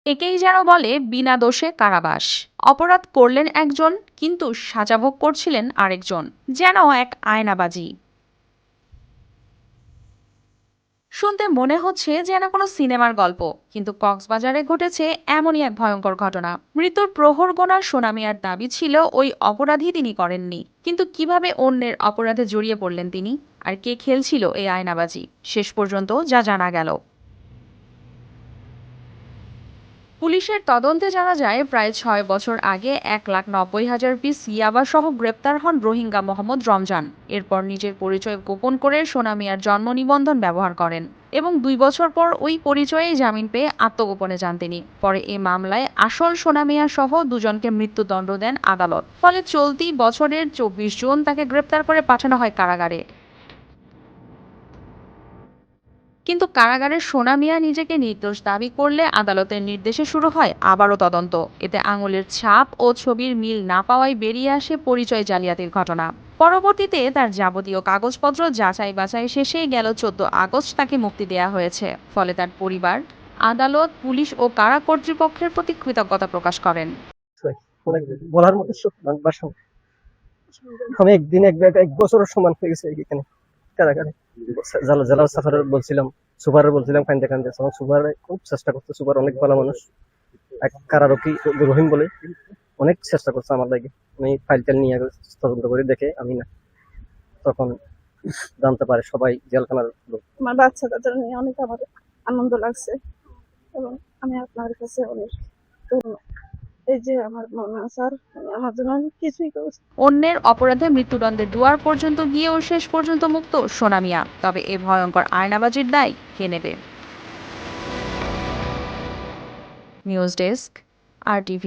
একেই যেন বলে বিনা দোষে কারাবাস। অপরাধ করলেন একজন, কিন্তু সাজা ভোগ করছিলেন আরেকজন। যেন এক আয়নাবাজি। শুনতে মনে হচ্ছে যেন কোনো সিনেমার গল্প, কিন্তু কক্সবাজারে ঘটেছে এমনই এক ভয়ঙ্কর ঘটনা। মৃত্যুর প্রহর গোনার সোনা মিয়ার দাবি ছিল ওই অপরাধী তিনি করেননি, কিন্তু কিভাবে অন্যের অপরাধে জড়িয়ে পড়লেন তিনি, আর কে খেলছিল এই আয়নাবাজি, শেষ পর্যন্ত যা জানা গেল। পুলিশের তদন্তে জানা যায়, প্রায় ৬ বছর আগে ১,৯০,০০০ পিস ইয়াবা সহ গ্রেপ্তার হন রোহিঙ্গা মোহাম্মদ রমজান। এরপর নিজের পরিচয় গোপন করে সোনা মিয়ার জন্ম নিবন্ধন ব্যবহার করেন, এবং ২ বছর পর ওই পরিচয়েই জামিন পেয়ে আত্মগোপনে যান তিনি। পরে এ মামলায় আসল সোনা মিয়া সহ দুজনকে মৃত্যুদণ্ড দেন আদালত। ফলে চলতি বছরের ২৪ জুন তাকে গ্রেপ্তার করে পাঠানো হয় কারাগারে। কিন্তু কারাগারের সোনা মিয়া নিজেকে নির্দোষ দাবি করলে আদালতের নির্দেশে শুরু হয় আবারও তদন্ত। এতে আঙুলের ছাপ ও ছবির মিল না পাওয়ায় বেরিয়ে আসে পরিচয় জালিয়াতির ঘটনা। পরবর্তীতে তার যাবতীয় কাগজপত্র যাচাই বাছাই শেষে গেল ১৪ আগস্ট তাকে মুক্তি দেওয়া হয়েছে। ফলে তার পরিবার, আদালত, পুলিশ ও কারা কর্তৃপক্ষের প্রতি কৃতজ্ঞতা প্রকাশ করেন। অনেক বলার মতো ভাষা। আমি একদিন এক বছরের সমান হয়ে গেছে এখানে কারাগারে। জেলা সাফারের বলছিলাম, সুপারের বলছিলাম, কান্দে কান্দে আমার সুপার খুব চেষ্টা করতে। সুপার অনেক ভালো মানুষ, এক কারারক্ষী রহিম বলে, অনেক চেষ্টা করছে আমার লাগে। আমি ফাইল টাইল নিয়ে তদন্ত করে দেখে আমি না, তখন জানতে পারে সবাই জেলখানার লোক। আমার বাচ্চা কাচ্চা নিয়ে অনেক আমার আনন্দ লাগছে, এবং আমি আপনার কাছে অনেক এই যে আমার মনে স্যার আমার জন্য অনেক কিছুই করেছে। অন্যের অপরাধে মৃত্যুদণ্ডের দুয়ার পর্যন্ত গিয়েও শেষ পর্যন্ত মুক্ত সোনা মিয়া। তবে এ ভয়ঙ্কর আয়নাবাজির দায় কে নেবে? News desk, RTV।